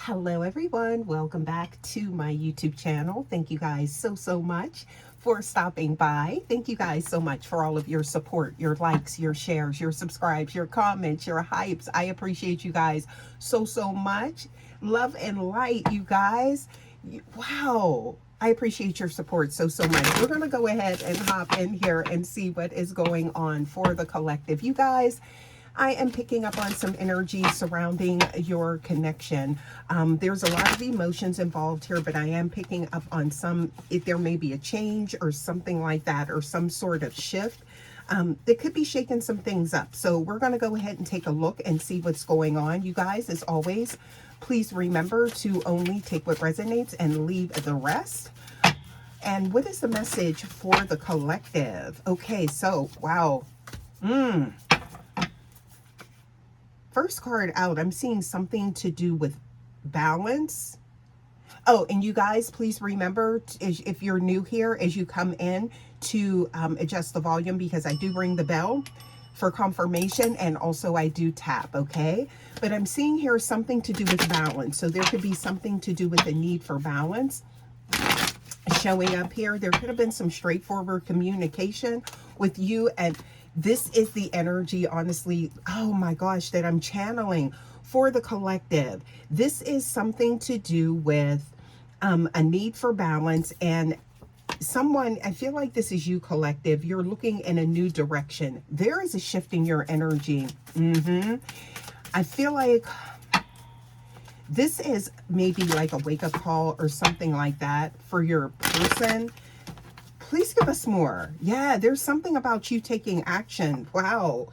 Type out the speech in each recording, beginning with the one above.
Hello everyone, welcome back to my YouTube channel. Thank you guys so much for stopping by. Thank you guys so much for all of your support, your likes, your shares, your subscribes, your comments, your hypes. I appreciate you guys so much. Love and light, you guys. Wow. I appreciate your support so much. We're going to go ahead and hop in here and see what is going on for the collective. You guys, I am picking up on some energy surrounding your connection. There's a lot of emotions involved here, but I am picking up on some, if there may be a change or something like that, or some sort of shift that could be shaking some things up. So we're going to go ahead and take a look and see what's going on. You guys, as always, please remember to only take what resonates and leave the rest. And what is the message for the collective? Okay, so, wow. First card out, I'm seeing something to do with balance. Oh, and you guys, please remember, if you're new here, as you come in, to adjust the volume, because I do ring the bell for confirmation, and also I do tap, okay? But I'm seeing here something to do with balance. So there could be something to do with the need for balance showing up here. There could have been some straightforward communication with you, and this is the energy, honestly, oh my gosh, that I'm channeling for the collective. This is something to do with a need for balance, and someone, I feel like this is you, collective. You're looking in a new direction. There is a shift in your energy. I feel like this is maybe like a wake-up call or something like that for your person. Please give us more. Yeah, there's something about you taking action. Wow,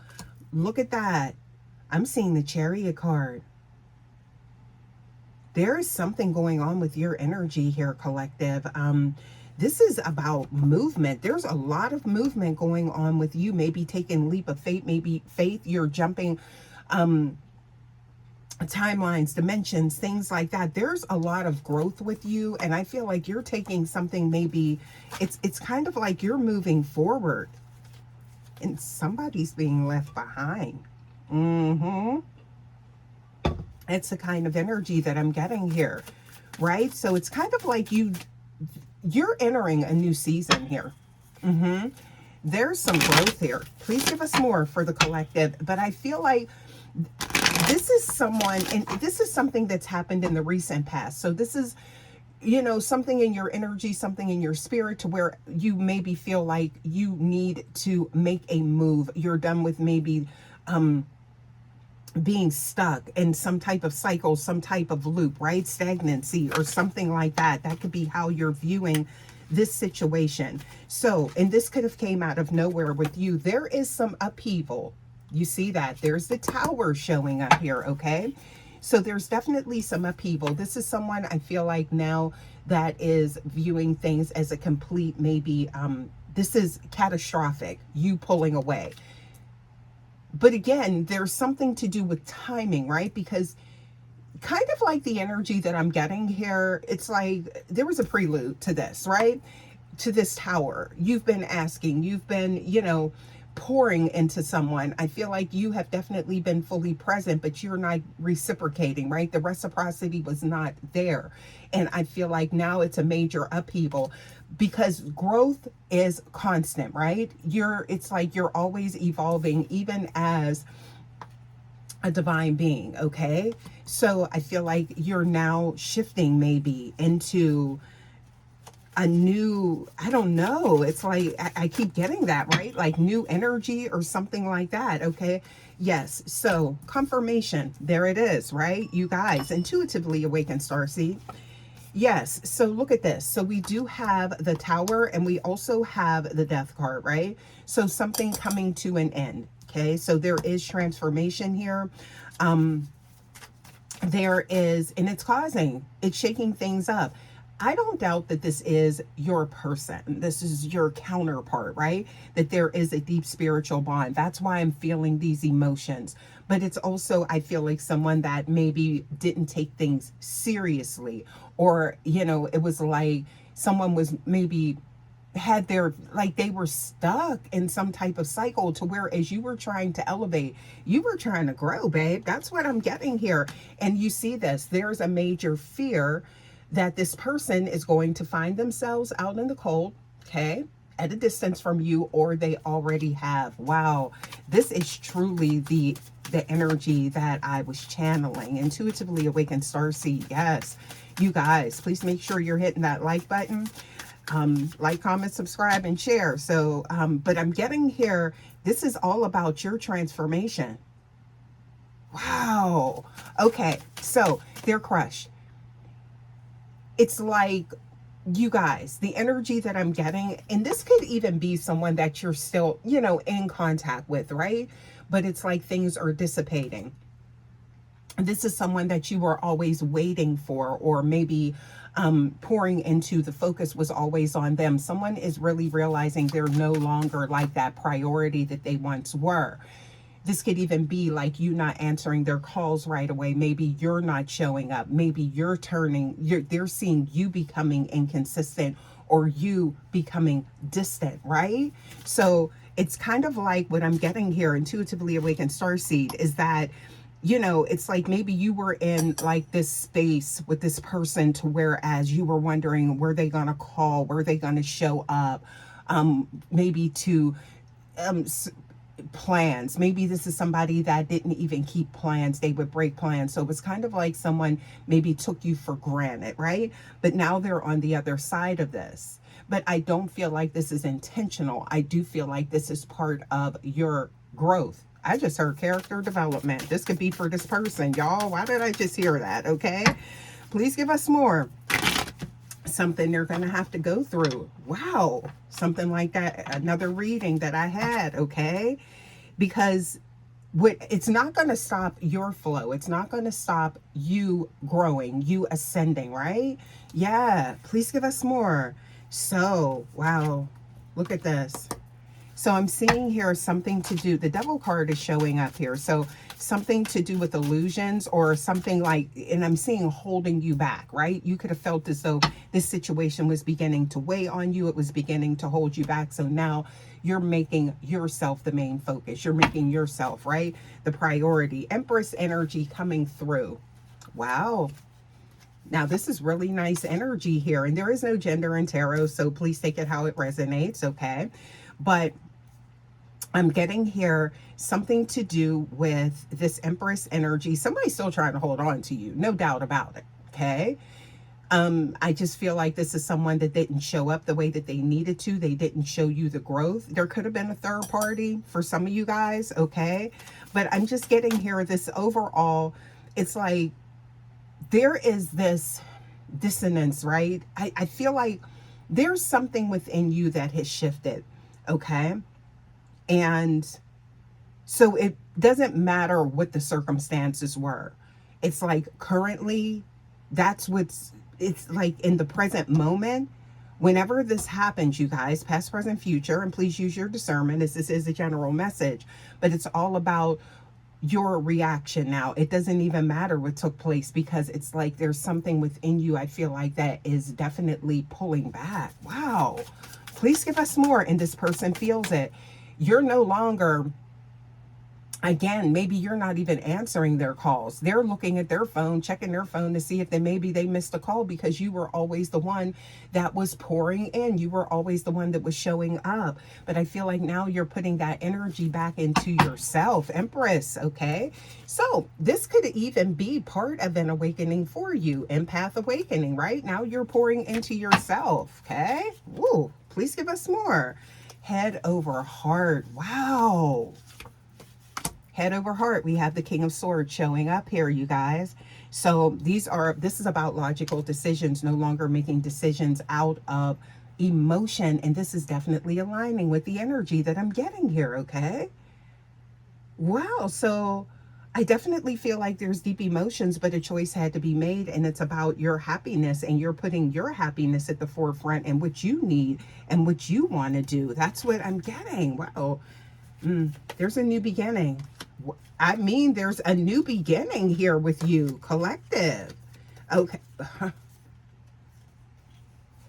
look at that. I'm seeing the Chariot card. There is something going on with your energy here, collective. This is about movement. There's a lot of movement going on with you. Maybe taking leap of faith, maybe faith. You're jumping timelines, dimensions, things like that. There's a lot of growth with you, and I feel like you're taking something, maybe it's kind of like you're moving forward and somebody's being left behind. It's the kind of energy that I'm getting here, right? So it's kind of like you're entering a new season here. There's some growth here. Please give us more for the collective. But I feel like this is someone, and this is something that's happened in the recent past. So this is, you know, something in your energy, something in your spirit, to where you maybe feel like you need to make a move. You're done with maybe being stuck in some type of cycle, some type of loop, right? Stagnancy or something like that. That could be how you're viewing this situation. So, and this could have came out of nowhere with you. There is some upheaval. You see that? There's the Tower showing up here, okay? So there's definitely some upheaval. This is someone, I feel like, now that is viewing things as a complete, maybe, this is catastrophic, you pulling away. But again, there's something to do with timing, right? Because kind of like the energy that I'm getting here, it's like there was a prelude to this, right? To this Tower. You've been asking, you've been, you know, pouring into someone. I feel like you have definitely been fully present, but you're not reciprocating, right? The reciprocity was not there. And I feel like now it's a major upheaval, because growth is constant, right? It's like you're always evolving, even as a divine being, okay? So I feel like you're now shifting maybe into a new, I don't know, it's like I keep getting that, right? Like new energy or something like that, okay? Yes, so confirmation, there it is, right? You guys, intuitively awakened starseed. Yes, so look at this. So we do have the Tower, and we also have the Death card, right? So something coming to an end, okay? So there is transformation here. There is, and it's shaking things up. I don't doubt that this is your person. This is your counterpart, right? That there is a deep spiritual bond. That's why I'm feeling these emotions. But it's also, I feel like someone that maybe didn't take things seriously, or, you know, it was like someone was maybe had their, like, they were stuck in some type of cycle, to where as you were trying to elevate, you were trying to grow, babe. That's what I'm getting here. And you see this, there's a major fear that this person is going to find themselves out in the cold, okay, at a distance from you, or they already have. Wow, this is truly the energy that I was channeling. Intuitively Awakened Starseed. Yes, you guys, please make sure you're hitting that like button. Like, comment, subscribe, and share. So, but I'm getting here, this is all about your transformation. Wow. Okay, so they're crushed. It's like, you guys, the energy that I'm getting, and this could even be someone that you're still, you know, in contact with, right? But it's like things are dissipating. This is someone that you were always waiting for, or maybe pouring into. The focus was always on them. Someone is really realizing they're no longer like that priority that they once were. This could even be like you not answering their calls right away. Maybe you're not showing up. Maybe they're seeing you becoming inconsistent, or you becoming distant, right? So it's kind of like what I'm getting here, Intuitively Awakened Starseed, is that, you know, it's like maybe you were in like this space with this person, to whereas you were wondering, were they going to call? Were they going to show up? Maybe to plans. Maybe this is somebody that didn't even keep plans. They would break plans. So it was kind of like someone maybe took you for granted, right? But now they're on the other side of this. But I don't feel like this is intentional. I do feel like this is part of your growth. I just heard character development. This could be for this person, y'all. Why did I just hear that? Okay. Please give us more. Something they're going to have to go through. Wow. Something like that. Another reading that I had. Okay. Because it's not going to stop your flow. It's not going to stop you growing, you ascending, right? Yeah. Please give us more. So, wow. Look at this. So I'm seeing here something to do, the Devil card is showing up here. So something to do with illusions, or something like, and I'm seeing holding you back, right? You could have felt as though this situation was beginning to weigh on you. It was beginning to hold you back. So now you're making yourself the main focus. You're making yourself, right, the priority. Empress energy coming through. Wow. Now, this is really nice energy here. And there is no gender in tarot, so please take it how it resonates, okay? But I'm getting here something to do with this Empress energy. Somebody's still trying to hold on to you, no doubt about it, okay? I just feel like this is someone that didn't show up the way that they needed to. They didn't show you the growth. There could have been a third party for some of you guys, okay? But I'm just getting here this overall, it's like there is this dissonance, right? I feel like there's something within you that has shifted, okay? And so it doesn't matter what the circumstances were. It's like currently, it's like in the present moment, whenever this happens, you guys, past, present, future, and please use your discernment as this is a general message, but it's all about your reaction now. It doesn't even matter what took place, because it's like there's something within you, I feel like, that is definitely pulling back. Wow. Please give us more. And this person feels it. You're no longer, again, maybe you're not even answering their calls. They're looking at their phone, checking their phone to see if maybe they missed a call, because you were always the one that was pouring in. You were always the one that was showing up. But I feel like now you're putting that energy back into yourself, Empress, okay? So this could even be part of an awakening for you, empath awakening, right? Now you're pouring into yourself, okay? Woo, please give us more. Head over heart. Wow. Head over heart. We have the King of Swords showing up here, you guys. So this is about logical decisions, no longer making decisions out of emotion. And this is definitely aligning with the energy that I'm getting here, okay? Wow. So I definitely feel like there's deep emotions, but a choice had to be made, and it's about your happiness, and you're putting your happiness at the forefront and what you need and what you want to do. That's what I'm getting. Wow. There's a new beginning. I mean, there's a new beginning here with you, collective. Okay.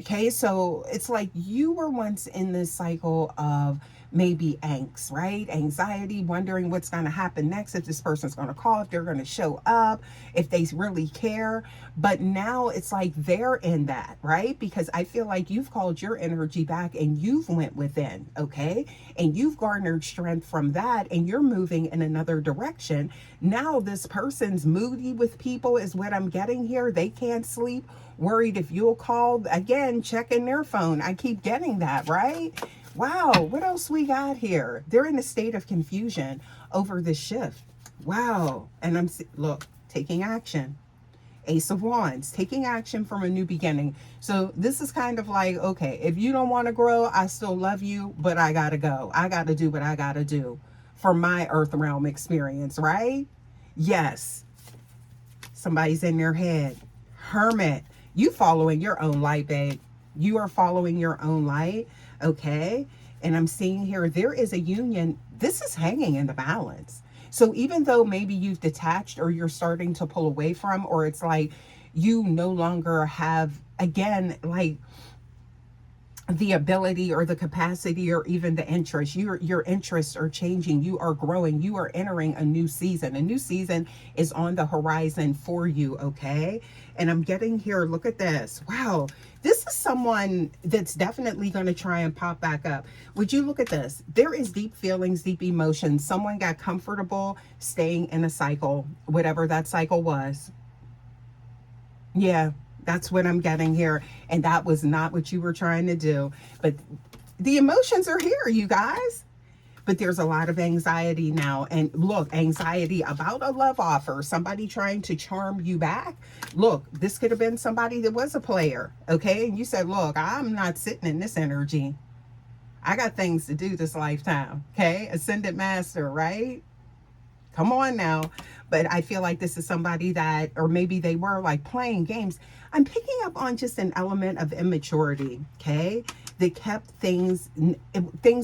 Okay, so it's like you were once in this cycle of maybe angst, right? Anxiety, wondering what's going to happen next, if this person's going to call, if they're going to show up, if they really care. But now it's like they're in that, right? Because I feel like you've called your energy back and you've went within, okay? And you've garnered strength from that and you're moving in another direction. Now this person's moody with people is what I'm getting here. They can't sleep, worried if you'll call again, checking their phone. I keep getting that, right? Wow, what else we got here? They're in a state of confusion over this shift. Wow. And look, taking action. Ace of Wands, taking action from a new beginning. So this is kind of like, okay, if you don't want to grow, I still love you, but I gotta go. I gotta do what I gotta do for my earth realm experience, right? Yes. Somebody's in their head. Hermit, you following your own light, babe. You are following your own light, okay? And I'm seeing here, there is a union. This is hanging in the balance. So even though maybe you've detached or you're starting to pull away from, or it's like you no longer have, again, like the ability or the capacity or even the interest, your interests are changing, you are growing, you are entering a new season. A new season is on the horizon for you, okay? And I'm getting here, look at this. Wow, this is someone that's definitely going to try and pop back up. Would you look at this? There is deep feelings, deep emotions. Someone got comfortable staying in a cycle, whatever that cycle was. Yeah, that's what I'm getting here. And that was not what you were trying to do. But the emotions are here, you guys. But there's a lot of anxiety now. And look, anxiety about a love offer, somebody trying to charm you back. Look, this could have been somebody that was a player, okay? And you said, look, I'm not sitting in this energy. I got things to do this lifetime, okay? Ascended Master, right? Come on now. But I feel like this is somebody that, or maybe they were like playing games. I'm picking up on just an element of immaturity, okay? That kept things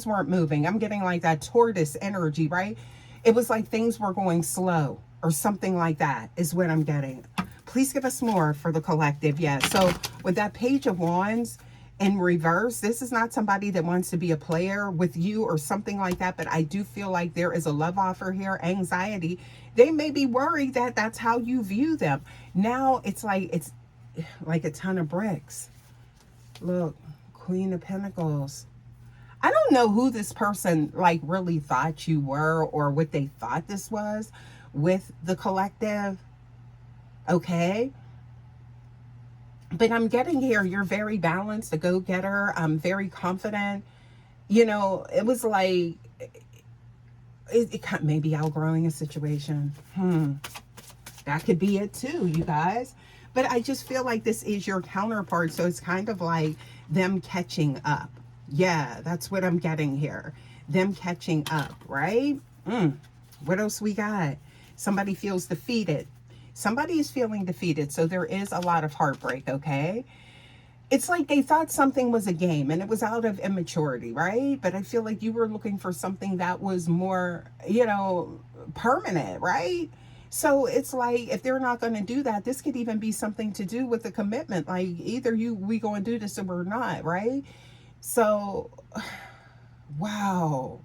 weren't moving. I'm getting like that tortoise energy, right? It was like things were going slow or something like that is what I'm getting. Please give us more for the collective. Yeah. So with that Page of Wands, in reverse, this is not somebody that wants to be a player with you or something like that, but I do feel like there is a love offer here. Anxiety, they may be worried that that's how you view them. Now it's like a ton of bricks. Look, Queen of Pentacles. I don't know who this person like really thought you were or what they thought this was with the collective, okay? But I'm getting here, you're very balanced, a go-getter. I'm very confident. You know, it was like, it maybe outgrowing a situation. That could be it too, you guys. But I just feel like this is your counterpart. So it's kind of like them catching up. Yeah, that's what I'm getting here. Them catching up, right? What else we got? Somebody feels defeated. Somebody is feeling defeated. So there is a lot of heartbreak, okay? It's like they thought something was a game and it was out of immaturity, right? But I feel like you were looking for something that was more, you know, permanent, right? So it's like, if they're not going to do that, this could even be something to do with the commitment. Like either we go and do this or we're not, right? So, wow.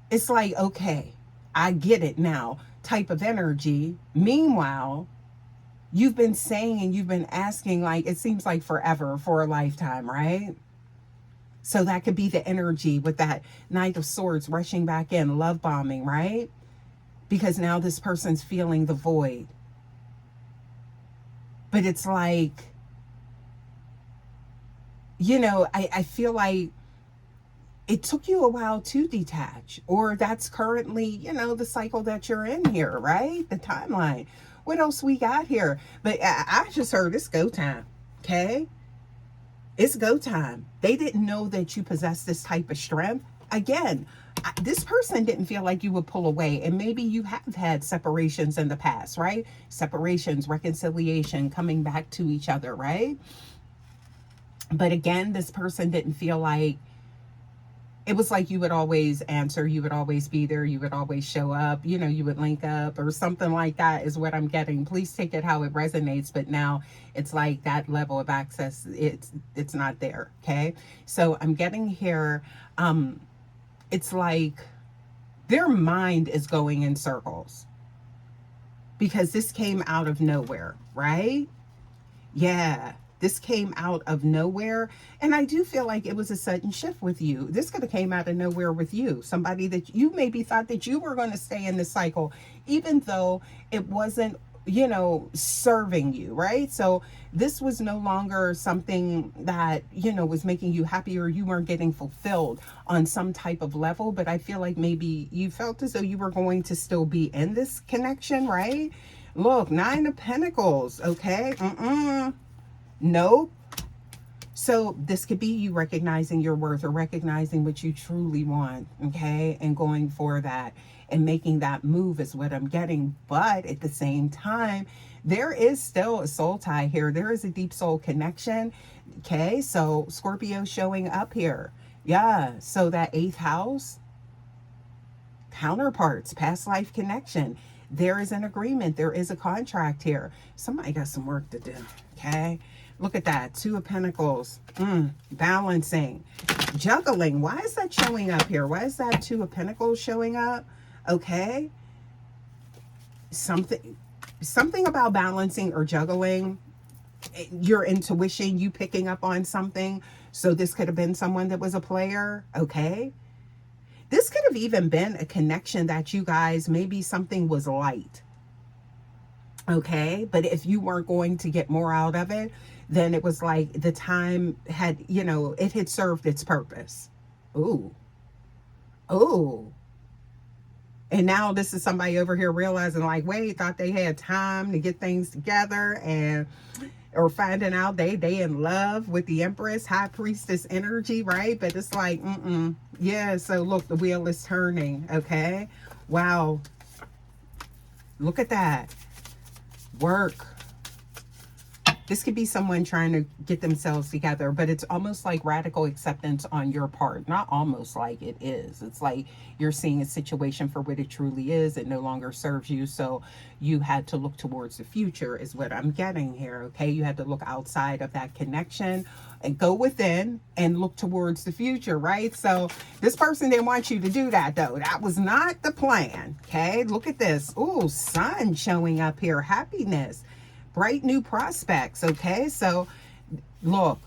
It's like, okay, I get it now type of energy. Meanwhile, you've been saying and you've been asking, like, it seems like forever, for a lifetime, right? So that could be the energy with that Knight of Swords rushing back in, love bombing, right? Because now this person's feeling the void. But it's like, you know, I feel like it took you a while to detach, or that's currently, you know, the cycle that you're in here, right? The timeline. What else we got here? But I just heard it's go time, okay? It's go time. They didn't know that you possess this type of strength. Again, this person didn't feel like you would pull away, and maybe you have had separations in the past, right? Separations, reconciliation, coming back to each other, right? But again, this person didn't feel like it was like you would always answer, you would always be there, you would always show up, you know, you would link up or something like that is what I'm getting. Please take it how it resonates, but now it's like that level of access, it's not there, okay? So I'm getting here, it's like their mind is going in circles because this came out of nowhere, right? Yeah, this came out of nowhere. And I do feel like it was a sudden shift with you. This could have came out of nowhere with you. Somebody that you maybe thought that you were going to stay in this cycle, even though it wasn't, you know, serving you, right? So this was no longer something that, you know, was making you happy, or you weren't getting fulfilled on some type of level. But I feel like maybe you felt as though you were going to still be in this connection, right? Look, 9 of Pentacles, okay? Nope. So this could be you recognizing your worth, or recognizing what you truly want, okay? And going for that and making that move is what I'm getting. But at the same time, there is still a soul tie here. There is a deep soul connection, okay? So Scorpio showing up here. Yeah, so that 8th house, counterparts, past life connection. There is an agreement. There is a contract here. Somebody got some work to do, okay? Look at that. 2 of Pentacles. Balancing. Juggling. Why is that showing up here? Why is that 2 of Pentacles showing up? Okay. Something about balancing or juggling. Your intuition, you picking up on something. So this could have been someone that was a player. Okay. This could have even been a connection that you guys, maybe something was light. Okay. But if you weren't going to get more out of it, then it was like the time had, you know, it had served its purpose. Ooh. Ooh. And now this is somebody over here realizing like, wait, thought they had time to get things together, and or finding out they in love with the Empress, High Priestess energy, right? But it's like, yeah, so look, the wheel is turning, okay? Wow. Look at that. Work. This could be someone trying to get themselves together, but it's almost like radical acceptance on your part. Not almost, like it is. It's like you're seeing a situation for what it truly is. It no longer serves you. So you had to look towards the future is what I'm getting here. Okay. You had to look outside of that connection and go within and look towards the future, right? So this person didn't want you to do that though. That was not the plan. Okay. Look at this. Ooh, sun showing up here. Happiness. Bright new prospects, okay? So, look,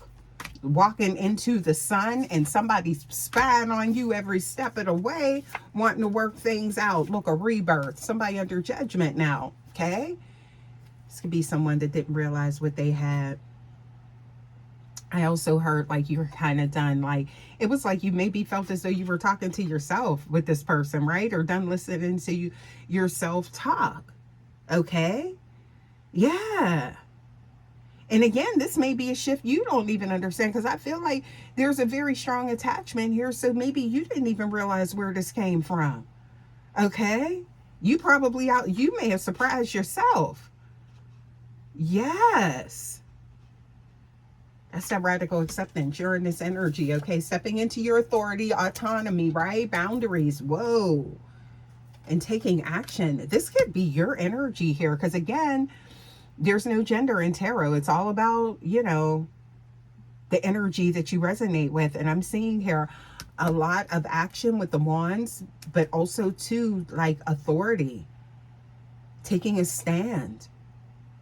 walking into the sun and somebody's spying on you every step of the way, wanting to work things out. Look, a rebirth. Somebody under judgment now, okay? This could be someone that didn't realize what they had. I also heard like you were kind of done. Like, it was like you maybe felt as though you were talking to yourself with this person, right? Or done listening to yourself talk, okay? Yeah. And again, this may be a shift you don't even understand, because I feel like there's a very strong attachment here. So maybe you didn't even realize where this came from. Okay. You probably you may have surprised yourself. Yes. That's that radical acceptance. You're in this energy. Okay. Stepping into your authority, autonomy, right? Boundaries. Whoa. And taking action. This could be your energy here. Because again, there's no gender in tarot. It's all about, you know, the energy that you resonate with. And I'm seeing here a lot of action with the wands, but also too, like authority, taking a stand,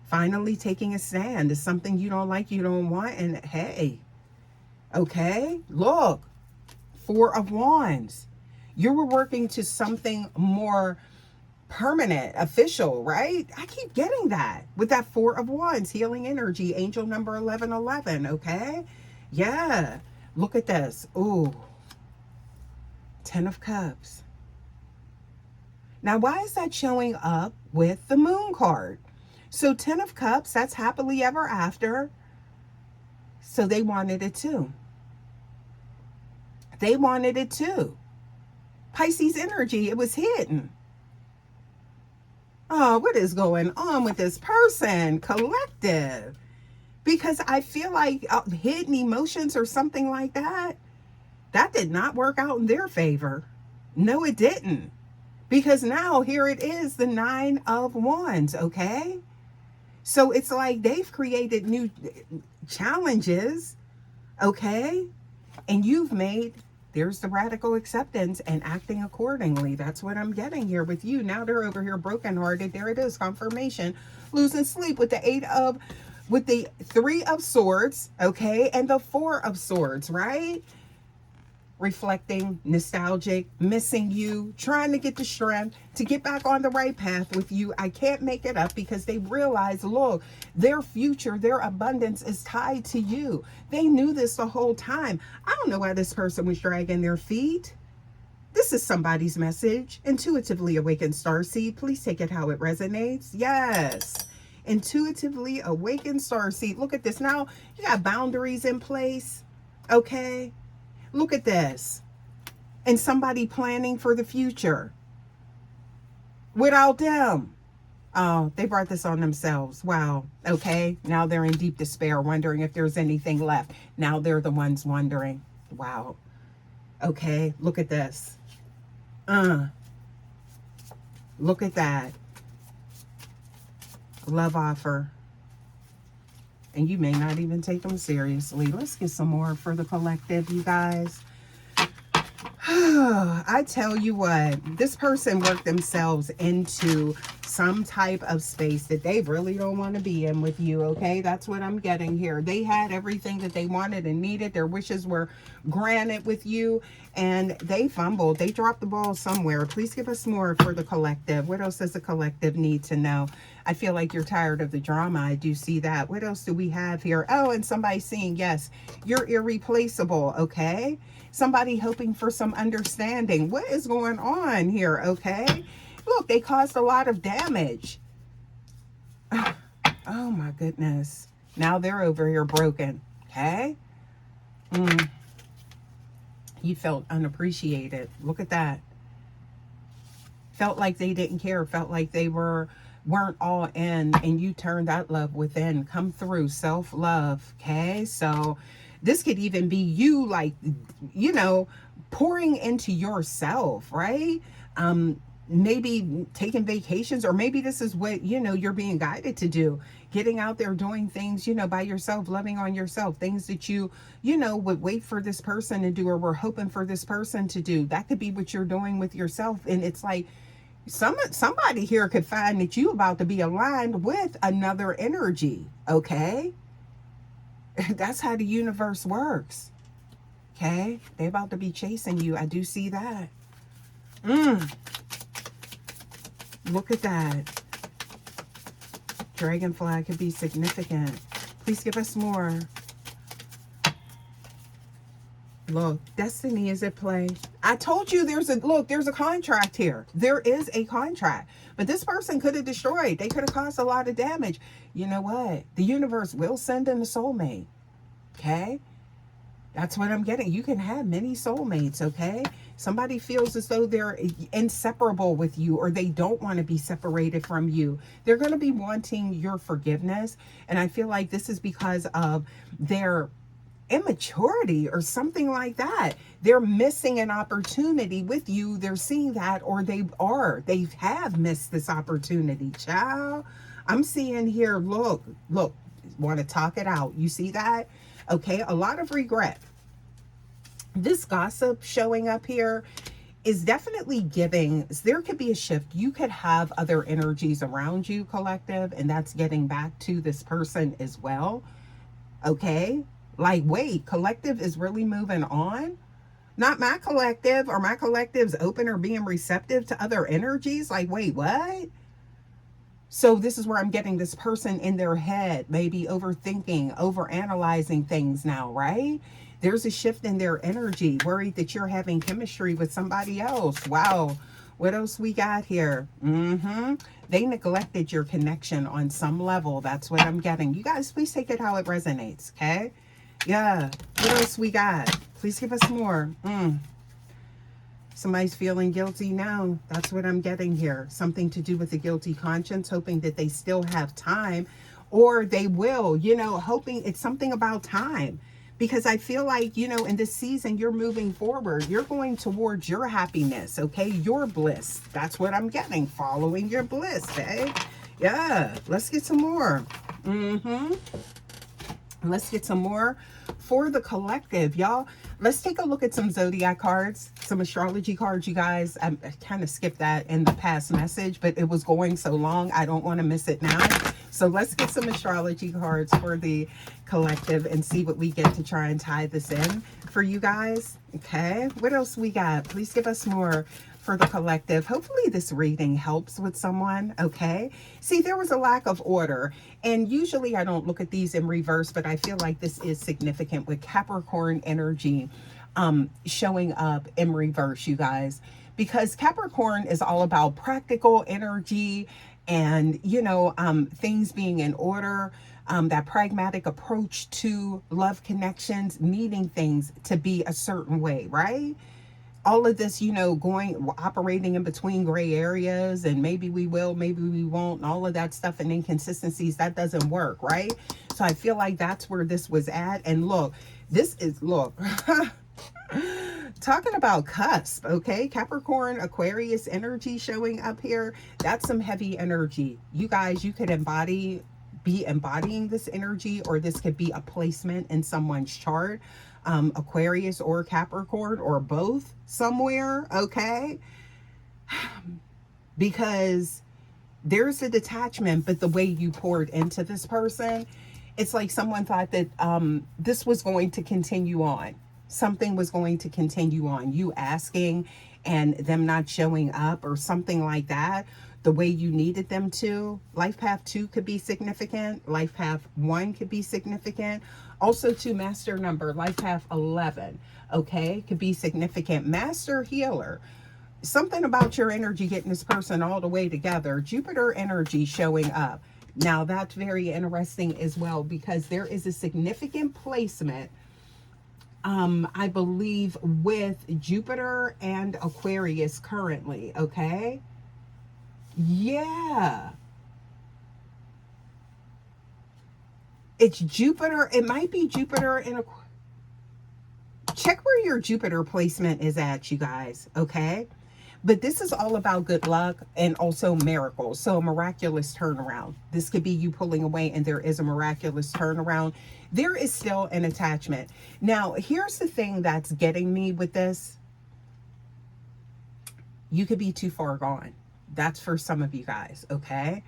finally taking a stand. Is something you don't like, you don't want, and hey, okay, look, 4 of Wands. You were working to something more permanent, official, right? I keep getting that with that 4 of Wands, healing energy, angel number 1111, okay? Yeah, look at this. Ooh, 10 of Cups. Now, why is that showing up with the Moon card? So 10 of Cups, that's happily ever after. So they wanted it too. They wanted it too. Pisces energy, it was hidden. Oh, what is going on with this person? Collective. Because I feel like hidden emotions or something like that. That did not work out in their favor. No, it didn't. Because now here it is, the 9 of Wands, okay? So it's like they've created new challenges, okay? And you've made, there's the radical acceptance and acting accordingly. That's what I'm getting here with you. Now they're over here brokenhearted. There it is, confirmation. Losing sleep with with the 3 of Swords, okay? And the 4 of Swords, right? Reflecting, nostalgic, missing you, trying to get the strength to get back on the right path with you. I can't make it up because they realize, look, their future, their abundance is tied to you. They knew this the whole time. I don't know why this person was dragging their feet. This is somebody's message. Intuitively awakened starseed. Please take it how it resonates. Yes. Intuitively awakened starseed. Look at this. Now you got boundaries in place. Okay. Look at this. And somebody planning for the future. Without them. Oh, they brought this on themselves. Wow. Okay. Now they're in deep despair, wondering if there's anything left. Now they're the ones wondering. Wow. Okay. Look at this. Look at that. Love offer. And you may not even take them seriously. Let's get some more for the collective, you guys. I tell you what, this person worked themselves into some type of space that they really don't want to be in with you, okay? That's what I'm getting here. They had everything that they wanted and needed. Their wishes were granted with you, and they fumbled. They dropped the ball somewhere. Please give us more for the collective. What else does the collective need to know? I feel like you're tired of the drama. I do see that. What else do we have here? Oh, and somebody saying, yes, you're irreplaceable, okay? Somebody hoping for some understanding. What is going on here, okay? Look, they caused a lot of damage. Oh, my goodness. Now they're over here broken, okay? You felt unappreciated. Look at that. Felt like they didn't care. Felt like they weren't all in, and you turned that love within. Come through. Self-love, okay? So this could even be you, like, you know, pouring into yourself, right? Maybe taking vacations, or maybe this is what, you know, you're being guided to do. Getting out there, doing things, you know, by yourself, loving on yourself, things that you know, would wait for this person to do, or were hoping for this person to do. That could be what you're doing with yourself. And it's like, somebody here could find that you about to be aligned with another energy, okay? That's how the universe works, okay? They're about to be chasing you. I do see that. Look at that. Dragonfly could be significant. Please give us more. Look, destiny is at play. I told you there's a contract here. There is a contract. But this person could have destroyed. They could have caused a lot of damage. You know what? The universe will send in a soulmate. Okay? That's what I'm getting. You can have many soulmates, okay? Somebody feels as though they're inseparable with you, or they don't want to be separated from you. They're going to be wanting your forgiveness. And I feel like this is because of their immaturity or something like that. They're missing an opportunity with you. They're seeing that, or they have missed this opportunity. Child, I'm seeing here, look, want to talk it out. You see that? Okay, a lot of regret. This gossip showing up here is definitely giving. There could be a shift. You could have other energies around you, collective, and that's getting back to this person as well. Okay, like, wait, collective is really moving on? Not my collective, or my collective's open or being receptive to other energies? Like, wait, what? So this is where I'm getting this person in their head, maybe overthinking, overanalyzing things now, right? There's a shift in their energy, worried that you're having chemistry with somebody else. Wow. What else we got here? They neglected your connection on some level. That's what I'm getting. You guys, please take it how it resonates, okay? Yeah. What else we got? Please give us more. Somebody's feeling guilty now. That's what I'm getting here. Something to do with the guilty conscience, hoping that they still have time, or they will, you know, hoping it's something about time. because I feel like, you know, in this season, you're moving forward. You're going towards your happiness, okay? Your bliss. That's what I'm getting. Following your bliss, eh? Yeah. Let's get some more. Let's get some more for the collective, y'all. Let's take a look at some zodiac cards, some astrology cards, you guys. I kind of skipped that in the past message, but it was going so long, I don't want to miss it now. So let's get some astrology cards for the collective and see what we get to try and tie this in for you guys. Okay, what else we got? Please give us more for the collective. Hopefully this reading helps with someone. Okay, see, there was a lack of order, and usually I don't look at these in reverse, but I feel like this is significant with Capricorn energy showing up in reverse, you guys, because Capricorn is all about practical energy and, you know, things being in order, that pragmatic approach to love connections, needing things to be a certain way, right? All of this, you know, operating in between gray areas, and maybe we will, maybe we won't, and all of that stuff, and inconsistencies, that doesn't work, right? So I feel like that's where this was at. And look, this is, look, talking about cusp, okay? Capricorn, Aquarius energy showing up here. That's some heavy energy. You guys, you could be embodying this energy, or this could be a placement in someone's chart. Aquarius or Capricorn or both somewhere, okay? Because there's a detachment, but the way you poured into this person, it's like someone thought that this was going to continue on. Something was going to continue on. You asking and them not showing up or something like that, the way you needed them to. Life path 2 could be significant. Life path 1 could be significant. Also to master number, life path 11, okay, could be significant. Master healer, something about your energy getting this person all the way together. Jupiter energy showing up. Now that's very interesting as well, because there is a significant placement, I believe, with Jupiter and Aquarius currently, okay? Yeah. It's Jupiter. It might be Jupiter in a... Check where your Jupiter placement is at, you guys, okay? But this is all about good luck and also miracles. So a miraculous turnaround. This could be you pulling away and there is a miraculous turnaround. There is still an attachment. Now, here's the thing that's getting me with this. You could be too far gone. That's for some of you guys, okay?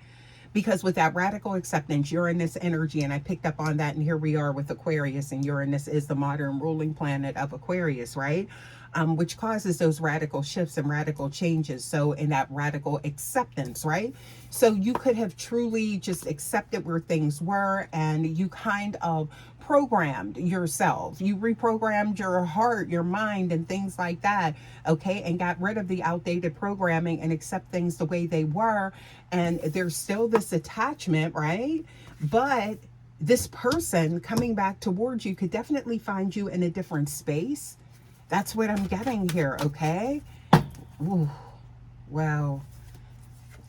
Because with that radical acceptance, Uranus energy, and I picked up on that, and here we are with Aquarius, and Uranus is the modern ruling planet of Aquarius, right? Which causes those radical shifts and radical changes. So in that radical acceptance, right? So you could have truly just accepted where things were, and you kind of programmed yourself. You reprogrammed your heart, your mind, and things like that, okay? And got rid of the outdated programming and accept things the way they were. And there's still this attachment, right? But this person coming back towards you could definitely find you in a different space. That's what I'm getting here, okay? Ooh, well,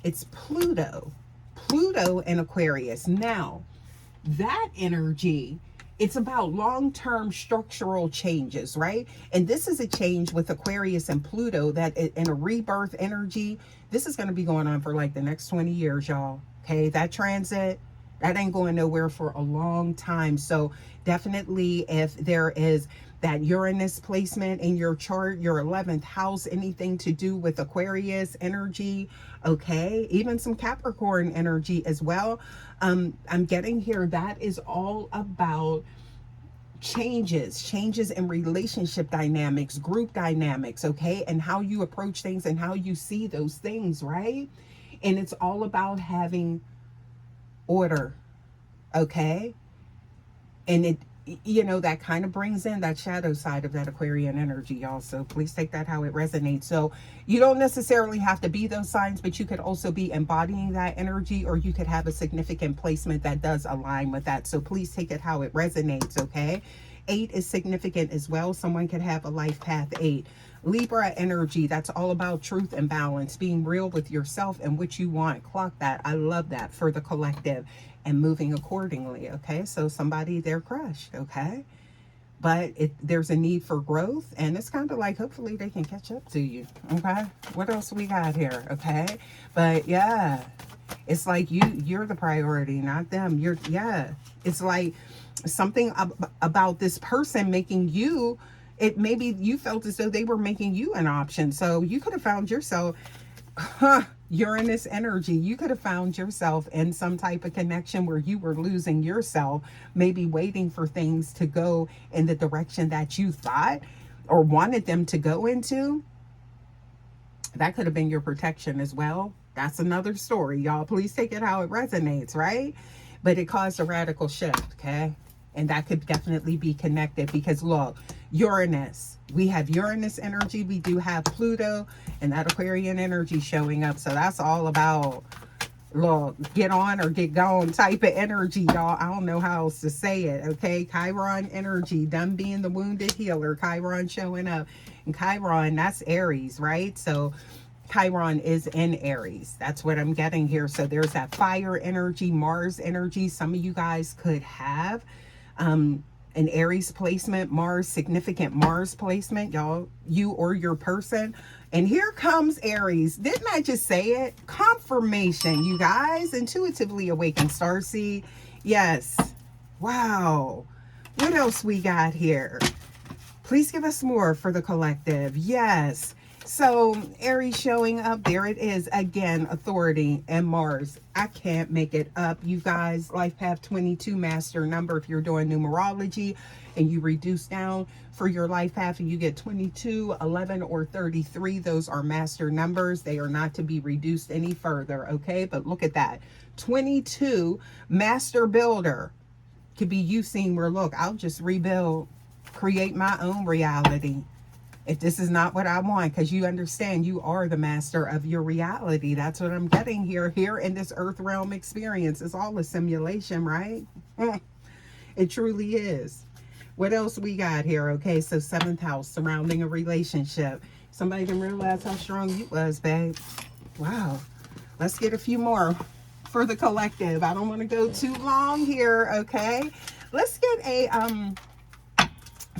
it's Pluto. Pluto and Aquarius. Now, that energy, it's about long-term structural changes, right? And this is a change with Aquarius and Pluto that in a rebirth energy, this is going to be going on for like the next 20 years, y'all. Okay, that transit, that ain't going nowhere for a long time. So definitely if there is that Uranus placement in your chart, your 11th house, anything to do with Aquarius energy, okay, even some Capricorn energy as well. I'm getting here, that is all about changes in relationship dynamics, group dynamics, okay, and how you approach things and how you see those things, right? And it's all about having order, okay? And it, you know, that kind of brings in that shadow side of that Aquarian energy, y'all. So please take that how it resonates. So you don't necessarily have to be those signs, but you could also be embodying that energy, or you could have a significant placement that does align with that. So please take it how it resonates, okay? 8 is significant as well. Someone could have a life path 8. Libra energy, that's all about truth and balance, being real with yourself and what you want. Clock that. I love that for the collective, and moving accordingly, okay? So somebody, they're crushed, okay? but there's a need for growth, and it's kind of like hopefully they can catch up to you. Okay, what else we got here? Okay, but yeah, it's like you're the priority, not them. Yeah, it's like something about this person making you, it maybe you felt as though they were making you an option, so you could have found yourself Uranus energy. You could have found yourself in some type of connection where you were losing yourself, maybe waiting for things to go in the direction that you thought or wanted them to go into. That could have been your protection as well. That's another story, y'all. Please take it how it resonates, right? But it caused a radical shift, okay? And that could definitely be connected because look, Uranus, we have Uranus energy, we do have Pluto and that Aquarian energy showing up. So that's all about, look, get on or get gone type of energy, y'all. I don't know how else to say it, okay? Chiron energy, them being the wounded healer, Chiron showing up. And Chiron, that's Aries, right? So Chiron is in Aries. That's what I'm getting here. So there's that fire energy, Mars energy. Some of you guys could have an Aries placement, Mars, significant Mars placement, y'all, you or your person. And here comes Aries. Didn't I just say it? Confirmation, you guys. Intuitively awakened starseed. Yes. Wow. What else we got here? Please give us more for the collective. Yes. So Aries showing up, there it is again, authority and Mars. I can't make it up, you guys. Life path 22, master number. If you're doing numerology and you reduce down for your life path and you get 22, 11, or 33, those are master numbers. They are not to be reduced any further, okay? But look at that, 22, master builder. Could be you seeing where, look, I'll just rebuild, create my own reality. If this is not what I want, because you understand you are the master of your reality. That's what I'm getting here in this earth realm experience. It's all a simulation, right? It truly is. What else we got here? Okay, so 7th house, surrounding a relationship. Somebody didn't realize how strong you was, babe. Wow. Let's get a few more for the collective. I don't want to go too long here, okay? Let's get a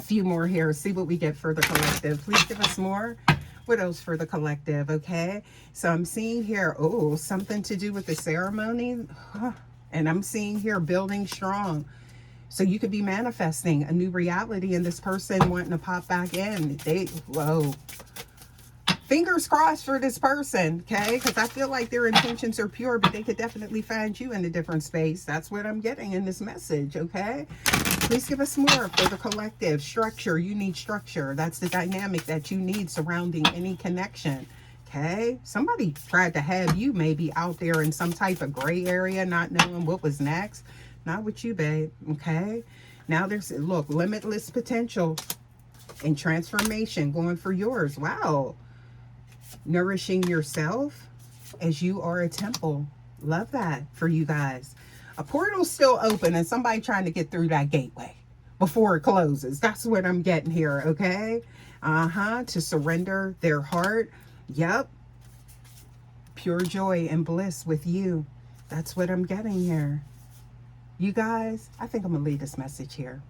few more here, see what we get for the collective. Please give us more. What else for the collective? Okay, so I'm seeing here, oh, something to do with the ceremony, and I'm seeing here building strong. So you could be manifesting a new reality and this person wanting to pop back in. Whoa, fingers crossed for this person, okay? Because I feel like their intentions are pure, but they could definitely find you in a different space. That's what I'm getting in this message, okay? Please give us more for the collective. Structure, you need structure. That's the dynamic that you need surrounding any connection, okay? Somebody tried to have you maybe out there in some type of gray area, not knowing what was next. Not with you, babe, okay? Now there's, look, limitless potential and transformation going for yours. Wow. Nourishing yourself as you are a temple. Love that for you guys. A portal's still open and somebody trying to get through that gateway before it closes. That's what I'm getting here, okay? To surrender their heart. Yep. Pure joy and bliss with you. That's what I'm getting here. You guys, I think I'm going to leave this message here.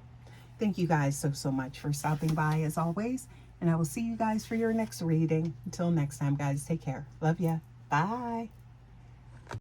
Thank you guys so much for stopping by as always. And I will see you guys for your next reading. Until next time, guys, take care. Love ya. Bye.